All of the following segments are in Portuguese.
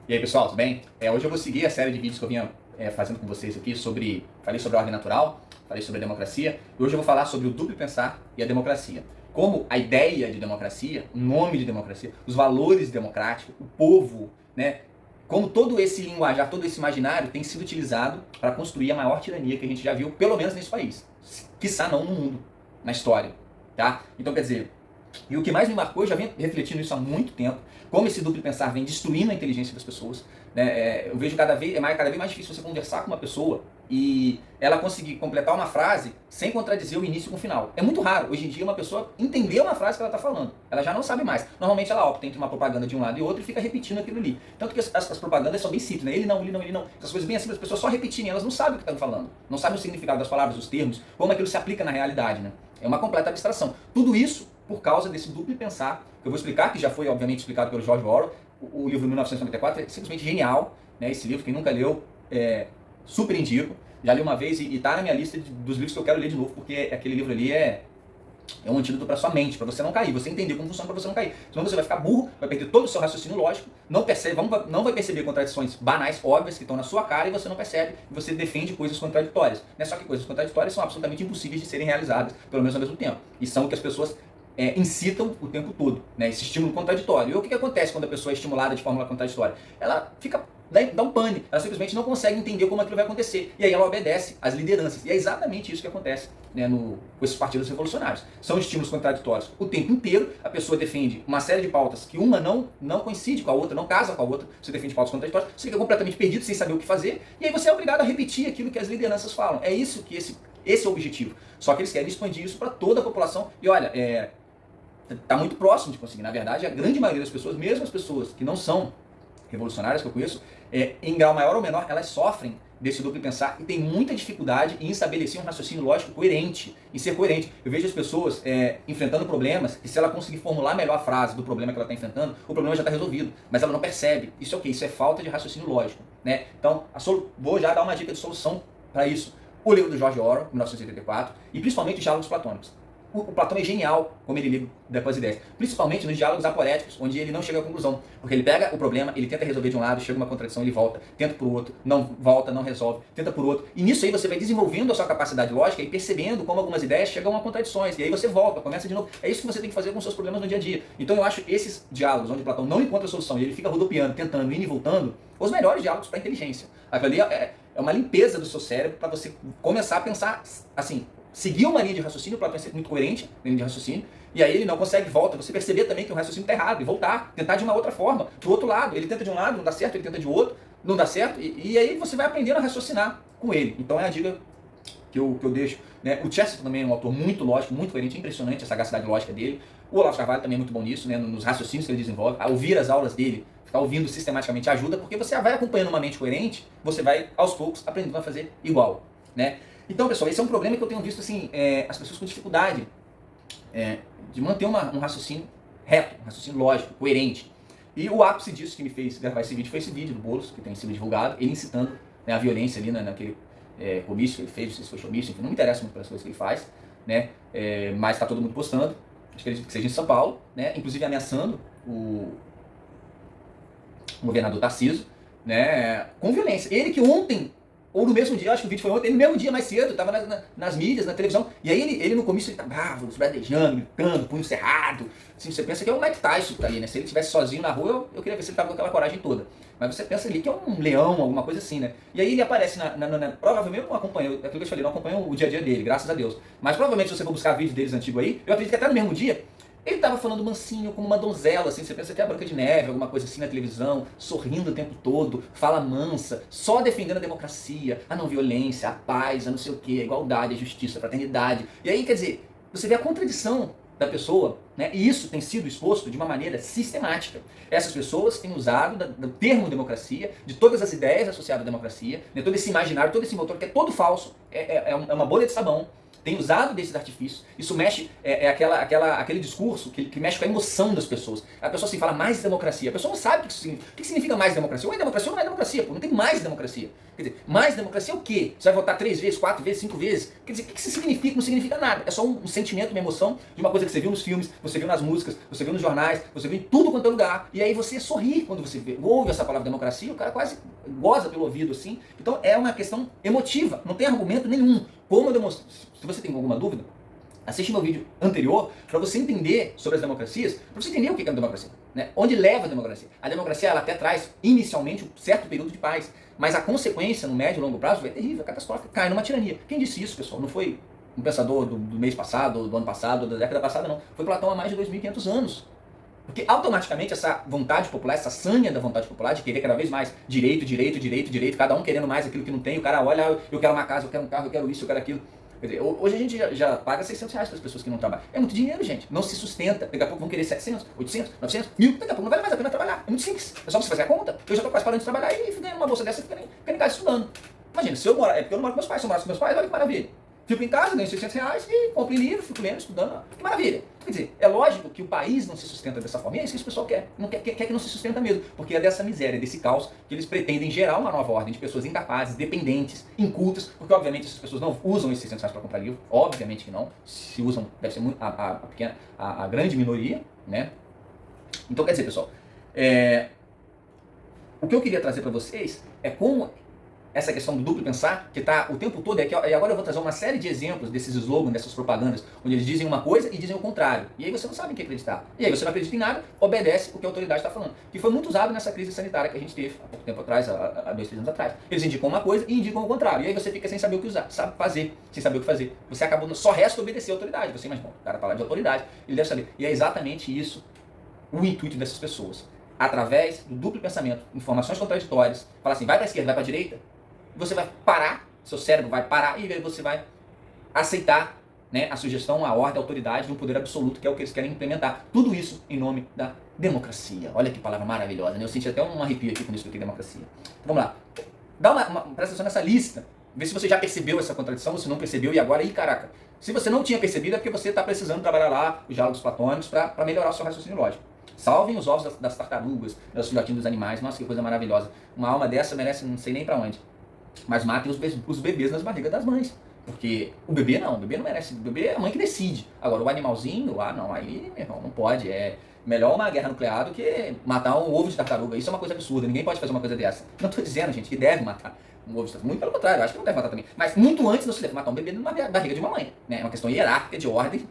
E aí, pessoal, tudo bem? Hoje eu vou seguir a série de vídeos que eu vinha fazendo com vocês aqui sobre... Falei sobre a ordem natural, falei sobre a democracia, e hoje eu vou falar sobre o duplo pensar e a democracia. Como a ideia de democracia, o nome de democracia, os valores democráticos, o povo, né? Como todo esse linguajar, todo esse imaginário tem sido utilizado para construir a maior tirania que a gente já viu, pelo menos nesse país. Quiçá não no mundo, na história, tá? Então, quer dizer, e o que mais me marcou, eu já venho refletindo isso há muito tempo, como esse duplo pensar vem destruindo a inteligência das pessoas. Né? Eu vejo cada vez mais difícil você conversar com uma pessoa e ela conseguir completar uma frase sem contradizer o início com o final. É muito raro, hoje em dia, uma pessoa entender uma frase que ela está falando. Ela já não sabe mais. Normalmente ela opta entre uma propaganda de um lado e outro e fica repetindo aquilo ali. Tanto que as propagandas são bem simples, né? Ele não, ele não, ele não. Essas coisas bem simples, as pessoas só repetirem, elas não sabem o que estão falando. Não sabem o significado das palavras, dos termos, como aquilo se aplica na realidade, né? É uma completa abstração. Tudo isso por causa desse duplo pensar, que eu vou explicar, que já foi obviamente explicado pelo George Orwell. O livro 1994 é simplesmente genial, né? Esse livro, quem nunca leu, super indico. Já li uma vez e está na minha lista dos livros que eu quero ler de novo, porque aquele livro ali é um antídoto para sua mente, para você não cair, você entender como funciona para você não cair. Senão você vai ficar burro, vai perder todo o seu raciocínio lógico, não vai perceber contradições banais, óbvias, que estão na sua cara e você não percebe, e você defende coisas contraditórias. Né? Só que coisas contraditórias são absolutamente impossíveis de serem realizadas, pelo menos ao mesmo tempo. E são o que as pessoas incitam o tempo todo, né? Esse estímulo contraditório. E o que acontece quando a pessoa é estimulada de forma contraditória? Ela fica dá um pane, ela simplesmente não consegue entender como aquilo vai acontecer. E aí ela obedece às lideranças. E é exatamente isso que acontece, né, com esses partidos revolucionários. São estímulos contraditórios o tempo inteiro, a pessoa defende uma série de pautas que uma não coincide com a outra, não casa com a outra, você defende pautas contraditórias, você fica completamente perdido, sem saber o que fazer, e aí você é obrigado a repetir aquilo que as lideranças falam. É isso que esse é o objetivo. Só que eles querem expandir isso para toda a população. E olha, está muito próximo de conseguir. Na verdade, a grande maioria das pessoas, mesmo as pessoas que não são revolucionárias que eu conheço, em grau maior ou menor, elas sofrem desse duplo pensar e tem muita dificuldade em estabelecer um raciocínio lógico coerente, em ser coerente. Eu vejo as pessoas enfrentando problemas e se ela conseguir formular melhor a frase do problema que ela está enfrentando, o problema já está resolvido, mas ela não percebe. Isso é o quê? Isso é falta de raciocínio lógico. Né? Então, vou já dar uma dica de solução para isso. O livro do George Orwell, 1984, e principalmente os diálogos platônicos. O Platão é genial como ele lida com as ideias, principalmente nos diálogos aporéticos, onde ele não chega à conclusão, porque ele pega o problema, ele tenta resolver de um lado, chega uma contradição, ele volta, tenta por outro, não volta, não resolve, tenta por outro, e nisso aí você vai desenvolvendo a sua capacidade lógica e percebendo como algumas ideias chegam a contradições, e aí você volta, começa de novo. É isso que você tem que fazer com os seus problemas no dia a dia. Então eu acho esses diálogos onde Platão não encontra solução e ele fica rodopiando, tentando, indo e voltando, os melhores diálogos para a inteligência. Aquilo ali é uma limpeza do seu cérebro para você começar a pensar assim, seguir uma linha de raciocínio, o Platão é muito coerente, linha de raciocínio, e aí ele não consegue, volta, você perceber também que o raciocínio está errado, e voltar, tentar de uma outra forma, do outro lado, ele tenta de um lado, não dá certo, ele tenta de outro, não dá certo, e aí você vai aprendendo a raciocinar com ele. Então é a dica que eu deixo. Né? O Chesterton também é um autor muito lógico, muito coerente, é impressionante a sagacidade lógica dele. O Olavo de Carvalho também é muito bom nisso, né? Nos raciocínios que ele desenvolve, a ouvir as aulas dele, ficar ouvindo sistematicamente ajuda, porque você vai acompanhando uma mente coerente, você vai aos poucos aprendendo a fazer igual. Né? Então, pessoal, esse é um problema que eu tenho visto assim, as pessoas com dificuldade de manter um raciocínio reto, um raciocínio lógico, coerente. E o ápice disso que me fez gravar esse vídeo foi esse vídeo do Boulos, que tem sido divulgado, ele incitando, né, a violência ali naquele comício que ele fez, não sei se foi showmício, enfim, não me interessa muito pelas coisas que ele faz, né, mas está todo mundo postando, acho que seja em São Paulo, né, inclusive ameaçando o governador Tarcísio, né, com violência. Ele que ontem, ou no mesmo dia, acho que o vídeo foi ontem, ele no mesmo dia mais cedo, estava nas mídias, na televisão, e aí ele no comício ele tá bravo, esbradejando, gritando, punho cerrado. Assim, você pensa que é o Mike Tyson que tá ali, né? Se ele estivesse sozinho na rua, eu queria ver se ele tava com aquela coragem toda. Mas você pensa ali que é um leão, alguma coisa assim, né? E aí ele aparece provavelmente não acompanha, aquilo que eu te falei, não acompanha o dia a dia dele, graças a Deus. Mas provavelmente se você for buscar vídeos deles antigos aí, eu acredito que até no mesmo dia, ele estava falando mansinho, como uma donzela, assim, você pensa que é a Branca de Neve, alguma coisa assim na televisão, sorrindo o tempo todo, fala mansa, só defendendo a democracia, a não violência, a paz, a não sei o que, a igualdade, a justiça, a fraternidade. E aí, quer dizer, você vê a contradição da pessoa, né? E isso tem sido exposto de uma maneira sistemática. Essas pessoas têm usado do termo democracia, de todas as ideias associadas à democracia, né? Todo esse imaginário, todo esse motor que é todo falso, é uma bolha de sabão, tem usado desses artifícios. Isso mexe, aquele discurso que mexe com a emoção das pessoas. A pessoa assim fala mais democracia. A pessoa não sabe o que isso significa. O que significa mais democracia? Ou é democracia ou não é democracia, pô. Não tem mais democracia. Quer dizer, mais democracia é o quê? Você vai votar 3 vezes, 4 vezes, 5 vezes? Quer dizer, o que isso significa? Não significa nada. É só um sentimento, uma emoção de uma coisa que você viu nos filmes, você viu nas músicas, você viu nos jornais, você viu em tudo quanto é lugar. E aí você sorri quando você ouve essa palavra democracia, o cara quase goza pelo ouvido assim. Então é uma questão emotiva, não tem argumento nenhum. Como eu demonstrei, se você tem alguma dúvida, assiste meu vídeo anterior para você entender sobre as democracias, para você entender o que é a democracia, né? Onde leva a democracia. A democracia ela até traz inicialmente um certo período de paz, mas a consequência no médio e longo prazo é terrível, é catastrófica, cai numa tirania. Quem disse isso, pessoal? Não foi um pensador do mês passado, do ano passado, da década passada, não. Foi Platão há mais de 2.500 anos. Porque automaticamente essa vontade popular, essa sanha da vontade popular de querer cada vez mais direito, direito, direito, direito, cada um querendo mais aquilo que não tem, o cara olha, eu quero uma casa, eu quero um carro, eu quero isso, eu quero aquilo. Quer dizer, hoje a gente já paga 600 reais para as pessoas que não trabalham. É muito dinheiro, gente. Não se sustenta. Daqui a pouco vão querer 700, 800, 900, 1.000. Daqui a pouco não vale mais a pena trabalhar. É muito simples. É só você fazer a conta. Eu já estou quase parando de trabalhar e ganhando uma bolsa dessa e fica em casa estudando. Imagina, se eu morar, é porque eu não moro com meus pais. Se eu morasse com meus pais, olha que maravilha. Fico em casa, ganho 600 reais e compro livro, fico lendo, estudando. Que maravilha. Quer dizer, é lógico que o país não se sustenta dessa forma. E é isso que esse pessoal quer. Não quer que não se sustenta mesmo. Porque é dessa miséria, desse caos, que eles pretendem gerar uma nova ordem de pessoas incapazes, dependentes, incultas. Porque, obviamente, essas pessoas não usam esses 600 reais para comprar livro. Obviamente que não. Se usam, deve ser muito, a grande minoria, né? Então, quer dizer, pessoal, o que eu queria trazer para vocês é como essa questão do duplo pensar, que está o tempo todo, e agora eu vou trazer uma série de exemplos desses slogans, dessas propagandas, onde eles dizem uma coisa e dizem o contrário. E aí você não sabe em que acreditar. E aí você não acredita em nada, obedece o que a autoridade está falando. Que foi muito usado nessa crise sanitária que a gente teve há pouco tempo atrás, há 2, 3 anos atrás. Eles indicam uma coisa e indicam o contrário. E aí você fica sem saber o que usar, sabe fazer, sem saber o que fazer. Você acabou, só resta obedecer a autoridade. Você, mas bom, o cara fala de autoridade, ele deve saber. E é exatamente isso o intuito dessas pessoas. Através do duplo pensamento, informações contraditórias, fala assim, vai para a esquerda, vai para a direita, você vai parar, seu cérebro vai parar e você vai aceitar, né, a sugestão, a ordem, a autoridade de um poder absoluto, que é o que eles querem implementar. Tudo isso em nome da democracia. Olha que palavra maravilhosa, né? Eu senti até um arrepio aqui quando eu expliquei democracia. Vamos lá. Presta atenção nessa lista. Vê se você já percebeu essa contradição, se não percebeu, e agora, caraca. Se você não tinha percebido, é porque você está precisando trabalhar lá os diálogos platônicos para melhorar o seu raciocínio lógico. Salvem os ovos das tartarugas, dos filhotinhos dos animais. Nossa, que coisa maravilhosa. Uma alma dessa merece não sei nem para onde. Mas matem os bebês nas barrigas das mães. Porque o bebê não merece. O bebê é a mãe que decide. Agora, o animalzinho, não, aí, meu irmão, não pode. É melhor uma guerra nuclear do que matar um ovo de tartaruga. Isso é uma coisa absurda. Ninguém pode fazer uma coisa dessa. Não estou dizendo, gente, que deve matar um ovo de tartaruga. Muito pelo contrário, eu acho que não deve matar também. Mas muito antes você deve matar um bebê na barriga de uma mãe. Né? É uma questão hierárquica, de ordem,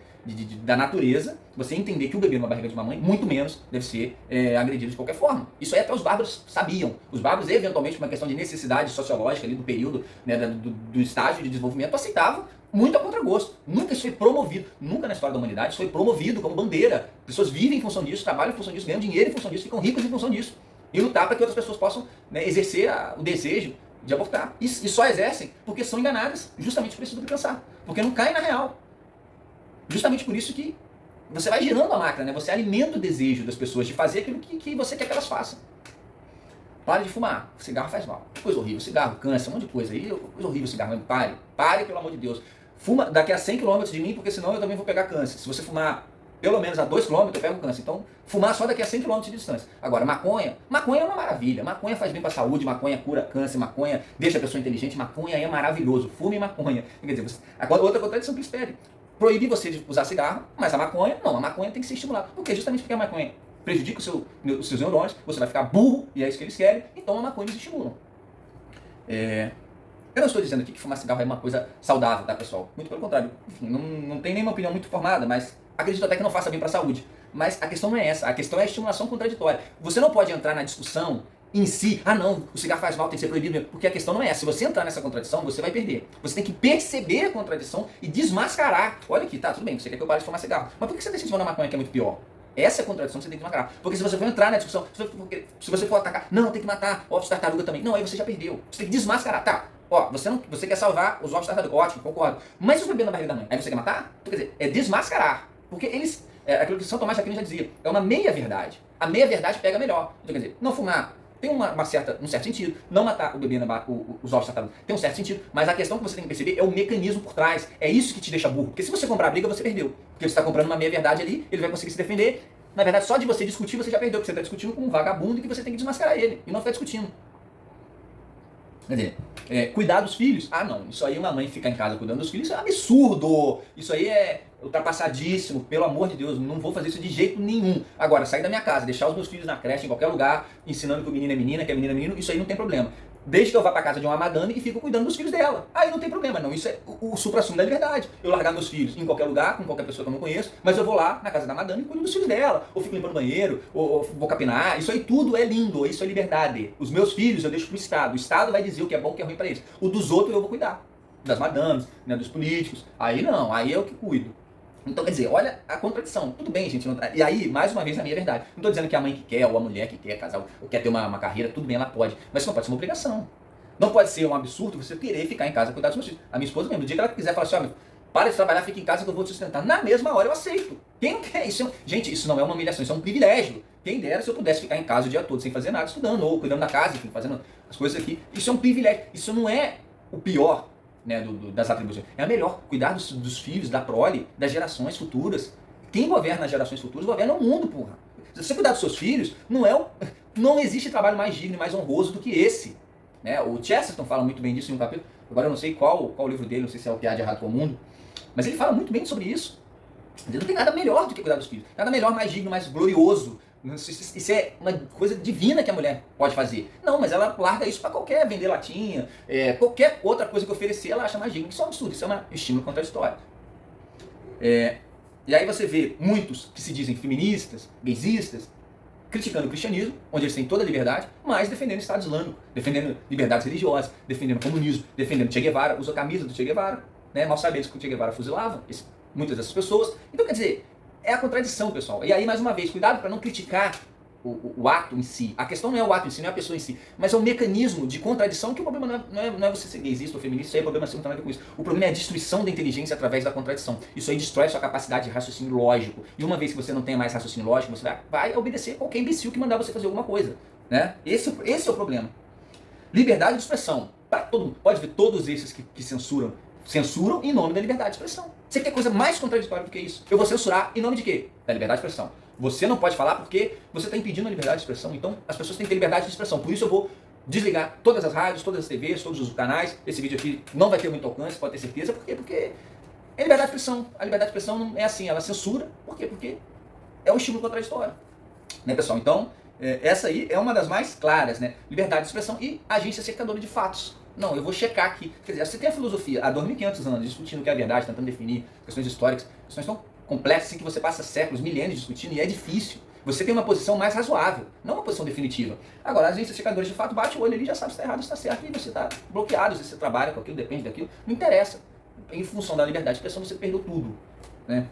da natureza. Você entender que o bebê numa barriga de uma mãe, muito menos, deve ser agredido de qualquer forma. Isso aí até os bárbaros sabiam. Os bárbaros, eventualmente, por uma questão de necessidade sociológica ali do período, né, do estágio de desenvolvimento, aceitavam muito a contragosto. Nunca isso foi promovido. Nunca na história da humanidade isso foi promovido como bandeira. Pessoas vivem em função disso, trabalham em função disso, ganham dinheiro em função disso, ficam ricos em função disso. E lutar para que outras pessoas possam, né, exercer o desejo de abortar. E só exercem porque são enganadas, justamente por isso do que pensar. Porque não caem na real. Justamente por isso que você vai girando a máquina, né? Você alimenta o desejo das pessoas de fazer aquilo que você quer que elas façam. Pare de fumar. O cigarro faz mal. Coisa horrível. Cigarro, câncer, um monte de coisa aí. Coisa horrível o cigarro. Pare. Pare, pelo amor de Deus. Fuma daqui a 100 km de mim, porque senão eu também vou pegar câncer. Se você fumar pelo menos a 2 km, eu pego câncer. Então, fumar só daqui a 100 km de distância. Agora, maconha é uma maravilha. Maconha faz bem para a saúde, maconha cura câncer, maconha deixa a pessoa inteligente, maconha é maravilhoso. Fume maconha. Quer dizer, outra contradição que espere. Proibir você de usar cigarro, mas a maconha, não, a maconha tem que ser estimulada. Por quê? Justamente porque a maconha prejudica os seus neurônios, você vai ficar burro, e é isso que eles querem, então a maconha eles estimulam. Eu não estou dizendo aqui que fumar cigarro é uma coisa saudável, tá, pessoal? Muito pelo contrário. Enfim, não tem nenhuma opinião muito formada, mas acredito até que não faça bem para a saúde. Mas a questão não é essa, a questão é a estimulação contraditória. Você não pode entrar na discussão em si, não, o cigarro faz mal, tem que ser proibido mesmo. Porque a questão não é essa. Se você entrar nessa contradição, você vai perder. Você tem que perceber a contradição e desmascarar. Olha aqui, tá, tudo bem, você quer que eu pare de fumar cigarro. Mas por que você decide fumar maconha que é muito pior? Essa é a contradição que você tem que desmascarar. Porque se você for entrar na discussão, se você for atacar, não, tem que matar ovos de tartaruga também. Não, aí você já perdeu. Você tem que desmascarar. Tá, você quer salvar os ovos de tartaruga. Ótimo, concordo. Mas se os bebês na barriga da mãe, aí você quer matar? Então, quer dizer, é desmascarar. Porque aquilo que São Tomás de Aquino já dizia, é uma meia-verdade. A meia-verdade pega melhor. Então, quer dizer, não fumar tem um certo sentido. Não matar o bebê, os ovos tartarugas, tem um certo sentido. Mas a questão que você tem que perceber é o mecanismo por trás. É isso que te deixa burro. Porque se você comprar a briga, você perdeu. Porque você está comprando uma meia-verdade ali, ele vai conseguir se defender. Na verdade, só de você discutir, você já perdeu. Porque você está discutindo com um vagabundo que você tem que desmascarar ele. E não ficar discutindo. Quer dizer, cuidar dos filhos? Ah, não. Isso aí, uma mãe ficar em casa cuidando dos filhos, isso é um absurdo. Isso aí é ultrapassadíssimo. Pelo amor de Deus, não vou fazer isso de jeito nenhum. Agora, sair da minha casa, deixar os meus filhos na creche, em qualquer lugar, ensinando que o menino é menina, que a menina é menino, isso aí não tem problema. Desde que eu vá para casa de uma madame e fico cuidando dos filhos dela. Aí não tem problema, não. Isso é o supra-sumo da liberdade. Eu largar meus filhos em qualquer lugar, com qualquer pessoa que eu não conheço, mas eu vou lá na casa da madame e cuido dos filhos dela. Ou fico limpando o banheiro, ou vou capinar. Isso aí tudo é lindo, isso é liberdade. Os meus filhos eu deixo pro Estado. O Estado vai dizer o que é bom e o que é ruim para eles. O dos outros eu vou cuidar. Das madames, né, dos políticos. Aí não, aí é eu que cuido. Então, quer dizer, olha a contradição. Tudo bem, gente. E aí, mais uma vez, a minha verdade. Não estou dizendo que a mãe que quer, ou a mulher que quer casar, ou quer ter uma carreira, tudo bem, ela pode. Mas isso não pode ser uma obrigação. Não pode ser um absurdo você querer ficar em casa e cuidar dos meus filhos. A minha esposa mesmo, no dia que ela quiser falar assim, ó, para de trabalhar, fica em casa que eu vou te sustentar. Na mesma hora eu aceito. Quem não quer isso? Gente, isso não é uma humilhação, isso é um privilégio. Quem dera se eu pudesse ficar em casa o dia todo sem fazer nada, estudando, ou cuidando da casa, enfim, fazendo as coisas aqui. Isso é um privilégio. Isso não é o pior, né, das atribuições. É a melhor. Cuidar dos filhos, da prole, das gerações futuras. Quem governa as gerações futuras governa o mundo, porra. Se você cuidar dos seus filhos, não existe trabalho mais digno e mais honroso do que esse. Né? O Chesterton fala muito bem disso em um capítulo. Agora eu não sei qual o livro dele, não sei se é o Piada de Errado ao Mundo, mas ele fala muito bem sobre isso. Não tem nada melhor do que cuidar dos filhos. Nada melhor, mais digno, mais glorioso. Isso é uma coisa divina que a mulher pode fazer. Não, mas ela larga isso para qualquer vender latinha, qualquer outra coisa que oferecer, ela acha mais digno. Isso é um absurdo, isso é um estímulo contraditório. E aí você vê muitos que se dizem feministas, gaysistas, criticando o cristianismo, onde eles têm toda a liberdade, mas defendendo o Estado Islâmico, defendendo liberdades religiosas, defendendo o comunismo, defendendo Che Guevara, usa a camisa do Che Guevara, né? Mal sabendo que o Che Guevara fuzilava muitas dessas pessoas. Então, quer dizer, é a contradição, pessoal. E aí, mais uma vez, cuidado para não criticar o ato em si. A questão não é o ato em si, não é a pessoa em si, mas é o mecanismo de contradição, que o problema não é você ser gaysista ou feminista, isso aí é problema seu, não tem nada a ver com isso. O problema é a destruição da inteligência através da contradição. Isso aí destrói a sua capacidade de raciocínio lógico. E uma vez que você não tem mais raciocínio lógico, você vai obedecer qualquer imbecil que mandar você fazer alguma coisa. Né? Esse é o problema. Liberdade de expressão. Para todo mundo. Pode ver todos esses que censuram em nome da liberdade de expressão. Você quer coisa mais contraditória do que isso? Eu vou censurar em nome de quê? Da liberdade de expressão. Você não pode falar porque você está impedindo a liberdade de expressão. Então, as pessoas têm que ter liberdade de expressão. Por isso eu vou desligar todas as rádios, todas as TVs, todos os canais. Esse vídeo aqui não vai ter muito alcance, pode ter certeza. Por quê? Porque é liberdade de expressão. A liberdade de expressão não é assim, ela censura. Por quê? Porque é um estímulo contraditório. Né, pessoal? Então, essa aí é uma das mais claras, né? Liberdade de expressão e agência cercadora de fatos. Não, eu vou checar aqui. Quer dizer, você tem a filosofia há 2.500 anos discutindo o que é a verdade, tentando definir questões históricas, questões tão complexas assim que você passa séculos, milênios discutindo e é difícil. Você tem uma posição mais razoável, não uma posição definitiva. Agora, as agências cercadoras de fato bate o olho ali, já sabe se está errado ou se está certo, e você está bloqueado, se você trabalha com aquilo, depende daquilo, não interessa. Em função da liberdade de expressão, você perdeu tudo. Né?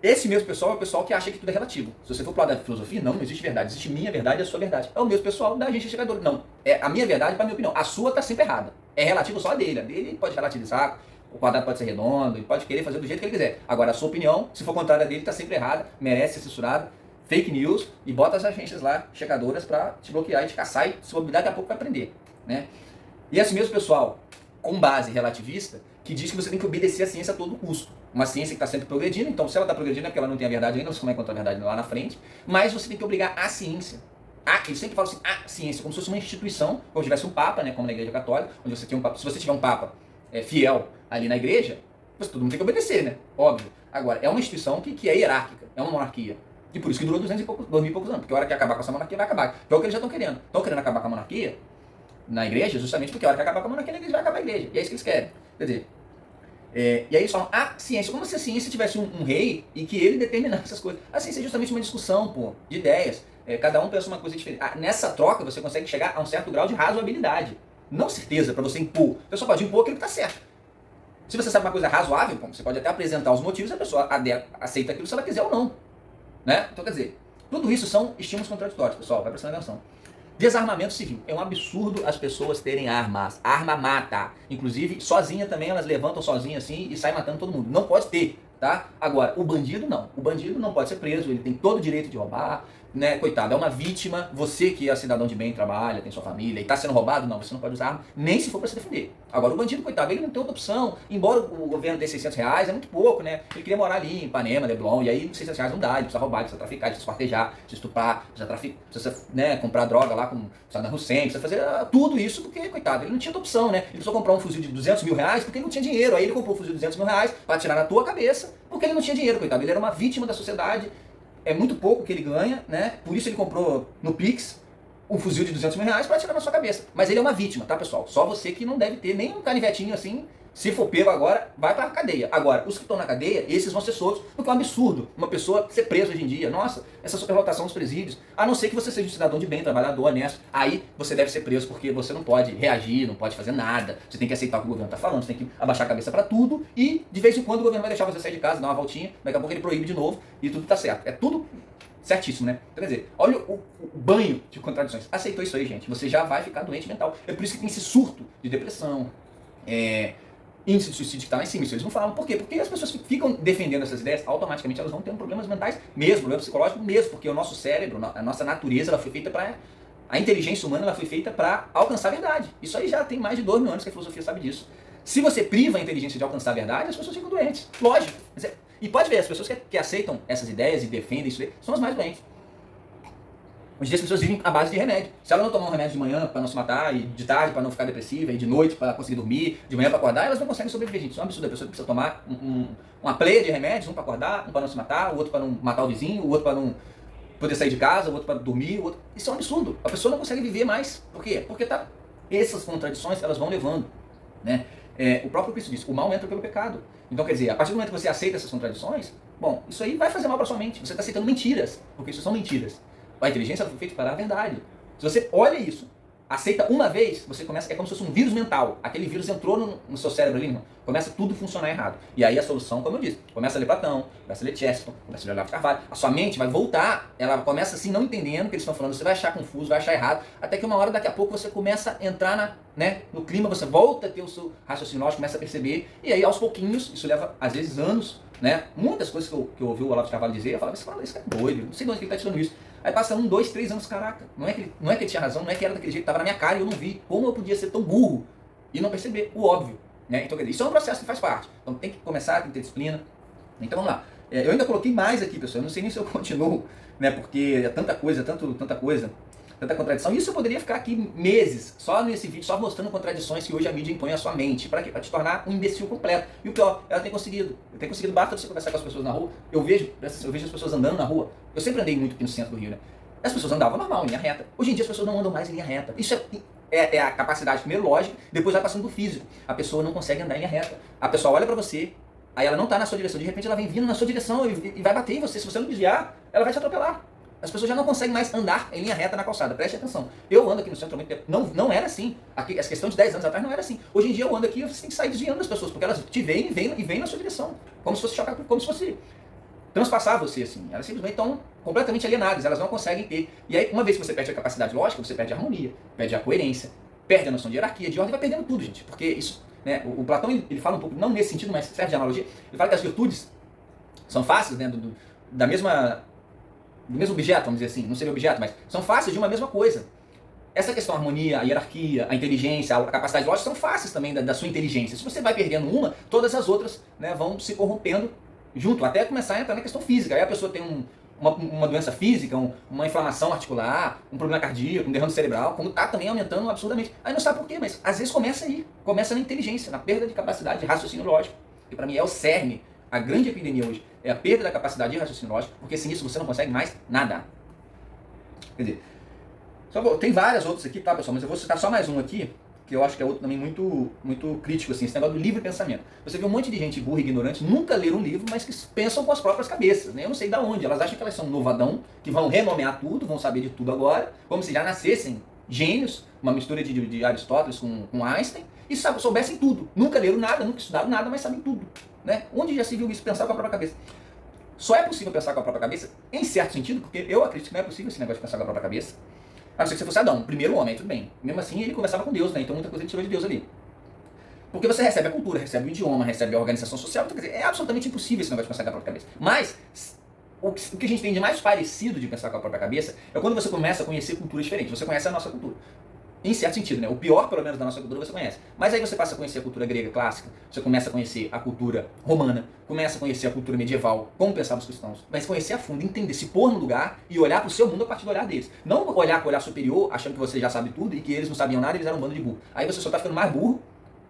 Esse mesmo pessoal é o pessoal que acha que tudo é relativo. Se você for para o lado da filosofia, não existe verdade. Existe minha verdade e a sua verdade. É o mesmo pessoal da agência chegadora. Não, é a minha verdade para a minha opinião. A sua está sempre errada. É relativo só a dele. A dele pode relativizar, o quadrado pode ser redondo, ele pode querer fazer do jeito que ele quiser. Agora, a sua opinião, se for contrária dele, está sempre errada, merece ser censurada, fake news, e bota as agências lá, chegadoras, para te bloquear e te caçar, e se bobear, daqui a pouco vai prender. Né? E esse mesmo pessoal, com base relativista, que diz que você tem que obedecer a ciência a todo custo. Uma ciência que está sempre progredindo, então se ela está progredindo é porque ela não tem a verdade ainda, você não vai encontrar a verdade lá na frente, mas você tem que obrigar a ciência. Eles sempre falam assim, a ciência, como se fosse uma instituição, como se tivesse um papa, né, como na igreja católica, onde você tem um papa. Se você tiver um papa fiel ali na igreja, todo mundo tem que obedecer, né? Óbvio. Agora, é uma instituição que é hierárquica, é uma monarquia. E por isso que durou 2.000 e poucos anos, porque a hora que acabar com essa monarquia, vai acabar. Que é o que eles já estão querendo. Estão querendo acabar com a monarquia na igreja, justamente porque a hora que acabar com a monarquia, na igreja vai acabar a igreja. E é isso que eles querem. Quer dizer, e aí eles falam, a ciência, como se a ciência tivesse um rei e que ele determinasse essas coisas. A ciência é justamente uma discussão, de ideias. Cada um pensa uma coisa diferente. Nessa troca você consegue chegar a um certo grau de razoabilidade. Não certeza para você impor. A pessoa pode impor aquilo que está certo. Se você sabe uma coisa razoável, você pode até apresentar os motivos e a pessoa aceita aquilo se ela quiser ou não. Né? Então, quer dizer, tudo isso são estímulos contraditórios, pessoal, vai prestando atenção. Desarmamento civil. É um absurdo as pessoas terem armas. Arma mata. Inclusive, sozinha também, elas levantam sozinhas assim e saem matando todo mundo. Não pode ter. tá? Agora, o bandido não. O bandido não pode ser preso, ele tem todo o direito de roubar, né? Coitado, é uma vítima. Você que é cidadão de bem, trabalha, tem sua família e está sendo roubado, não, você não pode usar arma, nem se for para se defender. Agora, o bandido, coitado, ele não tem outra opção. Embora o governo dê R$600, é muito pouco, né? Ele queria morar ali em Ipanema, Leblon, e aí R$600 não dá, ele precisa roubar, ele precisa traficar, ele precisa esquartejar, precisa estuprar, precisa né, comprar droga lá com Saddam Hussein, precisa fazer tudo isso porque, coitado, ele não tinha outra opção, né? Ele precisou comprar um fuzil de R$200 mil porque ele não tinha dinheiro. Aí ele comprou um fuzil de R$200 mil para atirar na tua cabeça porque ele não tinha dinheiro, coitado. Ele era uma vítima da sociedade. É muito pouco que ele ganha, né? Por isso ele comprou no Pix um fuzil de R$200 mil para atirar na sua cabeça. Mas ele é uma vítima, tá, pessoal? Só você que não deve ter nem um canivetinho assim. Se for pego agora, vai pra cadeia. Agora, os que estão na cadeia, esses vão ser soltos, porque é um absurdo uma pessoa ser presa hoje em dia. Nossa, essa superlotação dos presídios. A não ser que você seja um cidadão de bem, trabalhador, honesto. Aí você deve ser preso, porque você não pode reagir, não pode fazer nada. Você tem que aceitar o que o governo está falando, você tem que abaixar a cabeça para tudo. E, de vez em quando, o governo vai deixar você sair de casa, dar uma voltinha. Daqui a pouco ele proíbe de novo e tudo tá certo. É tudo certíssimo, né? Então, quer dizer, olha o banho de contradições. Aceitou isso aí, gente. Você já vai ficar doente mental. É por isso que tem esse surto de depressão, índice de suicídio que está lá em cima. Isso eles não falam. Por quê? Porque as pessoas que ficam defendendo essas ideias, automaticamente elas vão ter problemas mentais mesmo, problemas psicológicos mesmo, porque o nosso cérebro, a nossa natureza, ela foi feita para... A inteligência humana ela foi feita para alcançar a verdade. Isso aí já tem mais de 2 mil anos que a filosofia sabe disso. Se você priva a inteligência de alcançar a verdade, as pessoas ficam doentes. Lógico. E pode ver, as pessoas que aceitam essas ideias e defendem isso aí, são as mais doentes. Hoje em dia as pessoas vivem à base de remédio. Se ela não tomar um remédio de manhã para não se matar, e de tarde para não ficar depressiva, e de noite para conseguir dormir, de manhã para acordar, elas não conseguem sobreviver, gente. Isso é um absurdo. A pessoa precisa tomar uma pleia de remédios, um para acordar, um para não se matar, o outro para não matar o vizinho, o outro para não poder sair de casa, o outro para dormir, o outro... Isso é um absurdo. A pessoa não consegue viver mais. Por quê? Porque essas contradições elas vão levando, né? O próprio Cristo disse, o mal entra pelo pecado. Então, quer dizer, a partir do momento que você aceita essas contradições, bom, isso aí vai fazer mal para sua mente. Você está aceitando mentiras, porque isso são mentiras. A inteligência foi feita para a verdade. Se você olha isso, aceita uma vez, você começa, é como se fosse um vírus mental. Aquele vírus entrou no seu cérebro ali, irmão, começa tudo a funcionar errado. E aí a solução, como eu disse, começa a ler Platão, começa a ler Chesterton, começa a ler Olavo de Carvalho. A sua mente vai voltar, ela começa assim, não entendendo o que eles estão falando, você vai achar confuso, vai achar errado, até que uma hora, daqui a pouco, você começa a entrar no clima, você volta a ter o seu raciocínio lógico, começa a perceber, e aí aos pouquinhos, isso leva às vezes anos, né? Muitas coisas que eu ouvi o Olavo de Carvalho dizer, eu falava, isso é doido, não sei de onde ele está tirando isso. Aí passa 1, 2, 3 anos, caraca, não é que ele tinha razão, não é que era daquele jeito, estava na minha cara e eu não vi. Como eu podia ser tão burro e não perceber o óbvio, né? Então, quer dizer, isso é um processo que faz parte. Então tem que começar, tem que ter disciplina. Então vamos lá. Eu ainda coloquei mais aqui, pessoal, eu não sei nem se eu continuo, né? Porque é tanta coisa, tanta contradição. Isso eu poderia ficar aqui meses, só nesse vídeo, só mostrando contradições que hoje a mídia impõe à sua mente. Para quê? Para te tornar um imbecil completo. E o pior, ela tem conseguido. Basta você conversar com as pessoas na rua. Eu vejo as pessoas andando na rua. Eu sempre andei muito aqui no centro do Rio, né? As pessoas andavam normal, em linha reta. Hoje em dia as pessoas não andam mais em linha reta. Isso é a capacidade, primeiro lógica, depois vai passando do físico. A pessoa não consegue andar em linha reta. A pessoa olha para você, aí ela não está na sua direção, de repente ela vem vindo na sua direção e vai bater em você. Se você não desviar, ela vai te atropelar. As pessoas já não conseguem mais andar em linha reta na calçada. Preste atenção. Eu ando aqui no centro há muito tempo. Não era assim. Essa questão de 10 anos atrás não era assim. Hoje em dia eu ando aqui e você tem que sair desviando das pessoas, porque elas te veem e vêm na sua direção. Como se fosse chocar, como se fosse transpassar você, assim. Elas simplesmente estão completamente alienadas, elas não conseguem ter. E aí, uma vez que você perde a capacidade lógica, você perde a harmonia, perde a coerência, perde a noção de hierarquia, de ordem, vai perdendo tudo, gente. Porque isso, né, o Platão, ele fala um pouco, não nesse sentido, mas serve de analogia, ele fala que as virtudes são fáceis, né, do mesmo objeto, vamos dizer assim, não seria objeto, mas são fáceis de uma mesma coisa. Essa questão, a harmonia, a hierarquia, a inteligência, a capacidade lógica são fáceis também da sua inteligência. Se você vai perdendo uma, todas as outras, né, vão se corrompendo junto, até começar a entrar na questão física. Aí a pessoa tem uma doença física, uma inflamação articular, um problema cardíaco, um derrame cerebral, como está também aumentando absurdamente. Aí não sabe por quê, mas às vezes começa aí, começa na inteligência, na perda de capacidade de raciocínio lógico. E para mim é o cerne, a grande epidemia hoje, é a perda da capacidade de raciocínio lógico, porque sem isso você não consegue mais nada. Quer dizer, tem várias outras aqui, tá, pessoal, mas eu vou citar só mais um aqui, que eu acho que é outro também muito crítico, assim, esse negócio do livre pensamento. Você vê um monte de gente burra e ignorante, nunca leram um livro, mas que pensam com as próprias cabeças, né? Eu não sei de onde, elas acham que elas são um novadão, que vão renomear tudo, vão saber de tudo agora, como se já nascessem gênios, uma mistura de Aristóteles com Einstein, e soubessem tudo. Nunca leram nada, nunca estudaram nada, mas sabem tudo, né? Onde já se viu isso, pensar com a própria cabeça? Só é possível pensar com a própria cabeça, em certo sentido, porque eu acredito que não é possível esse negócio de pensar com a própria cabeça, a não ser que você fosse Adão, o primeiro homem, tudo bem. Mesmo assim, ele conversava com Deus, né? Então muita coisa ele tirou de Deus ali. Porque você recebe a cultura, recebe o idioma, recebe a organização social, então, quer dizer, é absolutamente impossível esse negócio de pensar com a própria cabeça. Mas o que a gente tem de mais parecido de pensar com a própria cabeça é quando você começa a conhecer culturas diferentes. Você conhece a nossa cultura. Em certo sentido, né? O pior, pelo menos, da nossa cultura você conhece. Mas aí você passa a conhecer a cultura grega clássica, você começa a conhecer a cultura romana, começa a conhecer a cultura medieval, como pensavam os cristãos. Mas conhecer a fundo, entender, se pôr no lugar e olhar para o seu mundo a partir do olhar deles. Não olhar com o olhar superior, achando que você já sabe tudo e que eles não sabiam nada e eles eram um bando de burro. Aí você só está ficando mais burro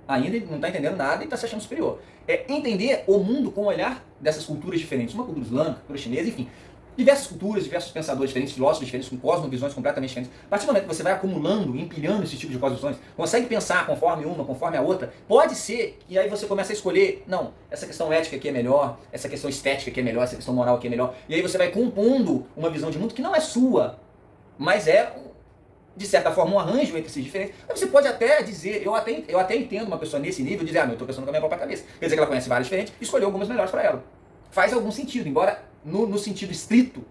ainda, não está entendendo nada e está se achando superior. É entender o mundo com o olhar dessas culturas diferentes. Uma cultura islâmica, cultura chinesa, enfim. Diversas culturas, diversos pensadores diferentes, filósofos diferentes, com cosmovisões completamente diferentes. A partir do momento que você vai acumulando, empilhando esse tipo de cosmovisões, consegue pensar conforme uma, conforme a outra, pode ser que aí você começa a escolher, não, essa questão ética aqui é melhor, essa questão estética aqui é melhor, essa questão moral aqui é melhor. E aí você vai compondo uma visão de mundo que não é sua, mas é, de certa forma, um arranjo entre esses diferentes. Aí você pode até dizer, eu até entendo uma pessoa nesse nível dizer, eu estou pensando com a minha própria cabeça. Quer dizer que ela conhece várias diferentes e escolheu algumas melhores para ela. Faz algum sentido, embora no sentido estrito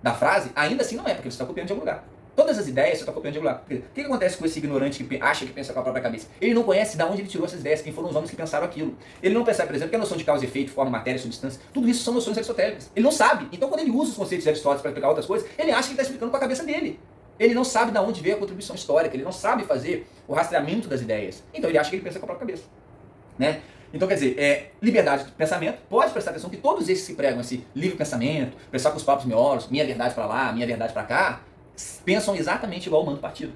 da frase, ainda assim não é, porque você está copiando de algum lugar. Todas as ideias você está copiando de algum lugar. O que acontece com esse ignorante que acha que pensa com a própria cabeça? Ele não conhece de onde ele tirou essas ideias, quem foram os homens que pensaram aquilo. Ele não percebe, por exemplo, que a noção de causa e efeito, forma, matéria, substância, tudo isso são noções aristotélicas. Ele não sabe. Então, quando ele usa os conceitos de Aristóteles para explicar outras coisas, ele acha que está explicando com a cabeça dele. Ele não sabe de onde veio a contribuição histórica, ele não sabe fazer o rastreamento das ideias. Então, ele acha que ele pensa com a própria cabeça. Né? Então, quer dizer, liberdade de pensamento, pode prestar atenção que todos esses que pregam esse livre pensamento, pensar com os próprios miolos, minha verdade para lá, minha verdade para cá, pensam exatamente igual o mando do partido.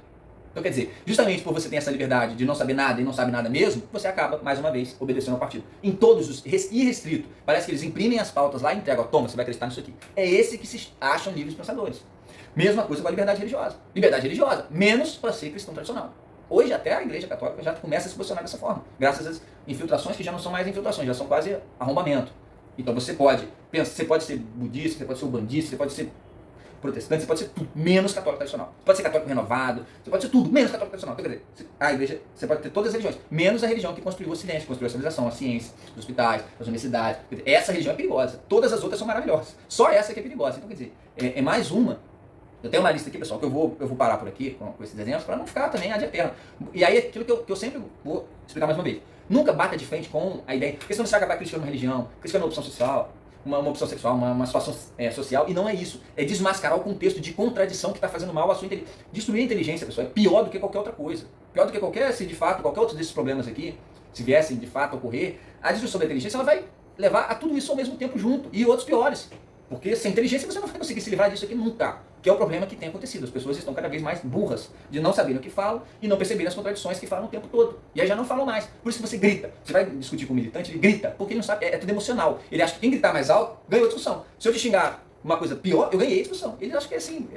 Então, quer dizer, justamente por você ter essa liberdade de não saber nada e não sabe nada mesmo, você acaba, mais uma vez, obedecendo ao partido. Em todos os, irrestrito, parece que eles imprimem as pautas lá e entregam, toma, você vai acreditar nisso aqui. É esse que se acham livres pensadores. Mesma coisa com a liberdade religiosa. Liberdade religiosa, menos para ser cristão tradicional. Hoje até a Igreja Católica já começa a se posicionar dessa forma, graças às infiltrações que já não são mais infiltrações, já são quase arrombamento. Então você pode ser budista, você pode ser ubandista, você pode ser protestante, você pode ser tudo, menos católico tradicional. Você pode ser católico renovado, você pode ser tudo, menos católico tradicional. Quer dizer, a Igreja, você pode ter todas as religiões, menos a religião que construiu o Ocidente, que construiu a civilização, a ciência, os hospitais, as universidades. Essa religião é perigosa, todas as outras são maravilhosas. Só essa que é perigosa. Então, quer dizer, é mais uma. Eu tenho uma lista aqui, pessoal, que eu vou parar por aqui com esses exemplos, para não ficar também ad eterno. E aí, aquilo que eu sempre vou explicar mais uma vez. Nunca bata de frente com a ideia, porque senão você vai acabar criticando uma religião, criticando uma opção social, uma opção sexual, uma situação social, e não é isso. É desmascarar o contexto de contradição que está fazendo mal à sua inteligência. Destruir a inteligência, pessoal, é pior do que qualquer outra coisa. Pior do que qualquer outro desses problemas aqui, se viessem de fato a ocorrer, a destruição da inteligência ela vai levar a tudo isso ao mesmo tempo junto, e outros piores. Porque sem inteligência você não vai conseguir se livrar disso aqui nunca. Que é o problema que tem acontecido. As pessoas estão cada vez mais burras de não saberem o que falam e não perceberem as contradições que falam o tempo todo. E aí já não falam mais. Por isso que você grita. Você vai discutir com o militante, ele grita, porque ele não sabe, é tudo emocional. Ele acha que quem gritar mais alto ganhou a discussão. Se eu te xingar uma coisa pior, eu ganhei a discussão. Ele acha que é assim,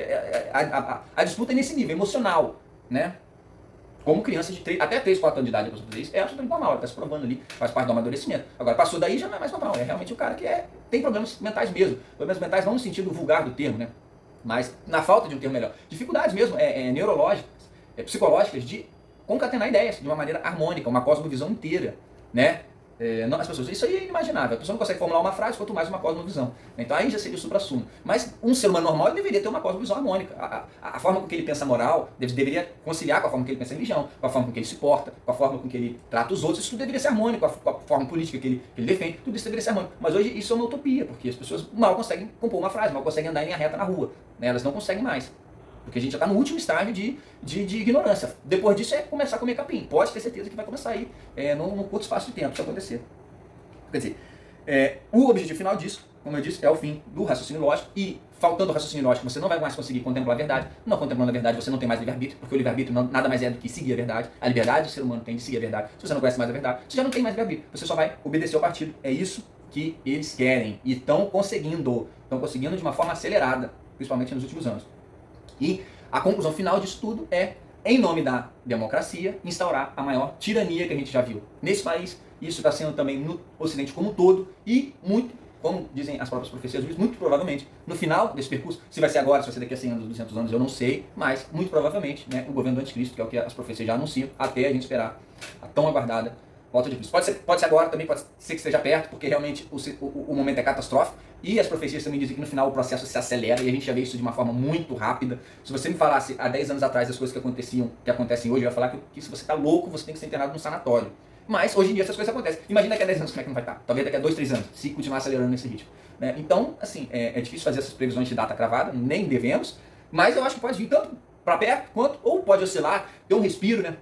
a disputa é nesse nível, emocional, né? Como criança de até 3, 4 anos de idade, a pessoa fazer isso, é absolutamente normal, ela está se provando ali, faz parte do amadurecimento. Agora, passou daí já não é mais normal, é realmente o cara que tem problemas mentais mesmo. Problemas mentais não no sentido vulgar do termo, né? Mas na falta de um termo melhor. Dificuldades mesmo, neurológicas, psicológicas, de concatenar ideias de uma maneira harmônica, uma cosmovisão inteira, né? As pessoas, isso aí é inimaginável. A pessoa não consegue formular uma frase, quanto mais uma cosmovisão. Então aí já seria o supra-sumo. Mas um ser humano normal deveria ter uma cosmovisão harmônica. A forma com que ele pensa moral deveria conciliar com a forma com que ele pensa religião, com a forma com que ele se porta, com a forma com que ele trata os outros. Isso tudo deveria ser harmônico, com a forma política que ele defende. Tudo isso deveria ser harmônico. Mas hoje isso é uma utopia, porque as pessoas mal conseguem compor uma frase, mal conseguem andar em linha reta na rua. Né? Elas não conseguem mais. Porque a gente já está no último estágio de ignorância. Depois disso é começar a comer capim. Pode ter certeza que vai começar aí num curto espaço de tempo isso acontecer. Quer dizer, o objetivo final disso, como eu disse, é o fim do raciocínio lógico. E faltando o raciocínio lógico, você não vai mais conseguir contemplar a verdade. Não contemplando a verdade, você não tem mais livre-arbítrio, porque o livre-arbítrio nada mais é do que seguir a verdade. A liberdade do ser humano tem de seguir a verdade. Se você não conhece mais a verdade, você já não tem mais livre-arbítrio. Você só vai obedecer ao partido. É isso que eles querem. E estão conseguindo de uma forma acelerada, principalmente nos últimos anos. E a conclusão final disso tudo é, em nome da democracia, instaurar a maior tirania que a gente já viu nesse país. Isso está sendo também no Ocidente como um todo e muito, como dizem as próprias profecias, muito provavelmente, no final desse percurso, se vai ser agora, se vai ser daqui a 100 anos, 200 anos, eu não sei, mas muito provavelmente, né, o governo do anticristo, que é o que as profecias já anunciam, até a gente esperar a tão aguardada volta de Cristo. Pode ser agora também, pode ser que esteja perto, porque realmente o momento é catastrófico. E as profecias também dizem que no final o processo se acelera e a gente já vê isso de uma forma muito rápida. Se você me falasse há 10 anos atrás as coisas que acontecem hoje, eu ia falar que se você está louco, você tem que ser internado num sanatório. Mas hoje em dia essas coisas acontecem. Imagina daqui a 10 anos como é que não vai estar. Talvez daqui a 2, 3 anos, se continuar acelerando nesse ritmo. Né? Então, assim, é difícil fazer essas previsões de data cravada, nem devemos, mas eu acho que pode vir tanto para perto quanto, ou pode oscilar, ter um respiro, né?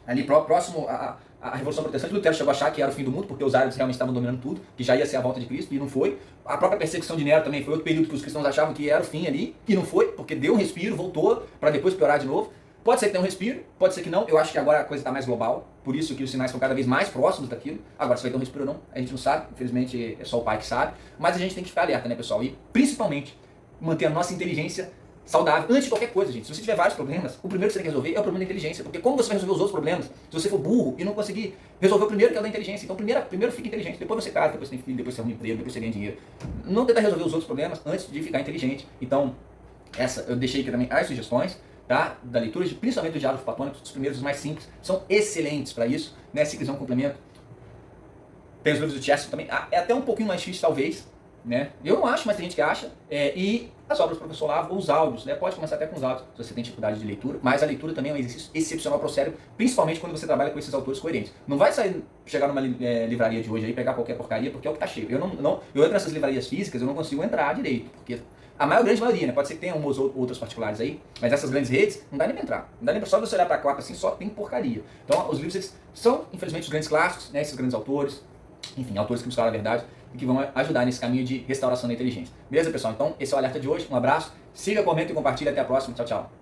Ali próximo a Revolução Protestante, Lutero chegou a achar que era o fim do mundo, porque os árabes realmente estavam dominando tudo, que já ia ser a volta de Cristo, e não foi. A própria perseguição de Nero também foi outro período que os cristãos achavam que era o fim ali, e não foi, porque deu um respiro, voltou, para depois piorar de novo. Pode ser que tenha um respiro, pode ser que não. Eu acho que agora a coisa está mais global, por isso que os sinais estão cada vez mais próximos daquilo. Agora, se vai ter um respiro ou não, a gente não sabe, infelizmente é só o pai que sabe, mas a gente tem que ficar alerta, né, pessoal? E, principalmente, manter a nossa inteligência saudável antes de qualquer coisa, gente. Se você tiver vários problemas, o primeiro que você tem que resolver é o problema da inteligência. Porque como você vai resolver os outros problemas se você for burro e não conseguir resolver o primeiro, que é o da inteligência? Então, primeiro fique inteligente, depois você casa, depois você tem filho, depois você arruma emprego, depois você ganha dinheiro. Não tentar resolver os outros problemas antes de ficar inteligente. Então, eu deixei aqui também as sugestões, tá? Da leitura, principalmente dos diálogos platônicos, os primeiros, os mais simples, são excelentes para isso, né? Se quiser um complemento, tem os livros do Chesterton também. É até um pouquinho mais difícil, talvez, né? Eu não acho, mas tem gente que acha. E as obras do professor Olavo, os áudios, né? Pode começar até com os áudios, se você tem dificuldade de leitura, mas a leitura também é um exercício excepcional para o cérebro, principalmente quando você trabalha com esses autores coerentes. Não vai chegar numa livraria de hoje aí e pegar qualquer porcaria, porque é o que tá cheio. Eu entro nessas livrarias físicas, eu não consigo entrar direito, porque a grande maioria, né? Pode ser que tenha umas outras particulares aí, mas essas grandes redes, não dá nem pra entrar. Não dá nem pra só você olhar pra capa assim, só tem porcaria. Então, os livros, eles são, infelizmente, os grandes clássicos, né? Esses grandes autores, enfim, autores que buscaram a verdade e que vão ajudar nesse caminho de restauração da inteligência. Beleza, pessoal? Então, esse é o alerta de hoje. Um abraço, siga, comenta e compartilha. Até a próxima. Tchau, tchau.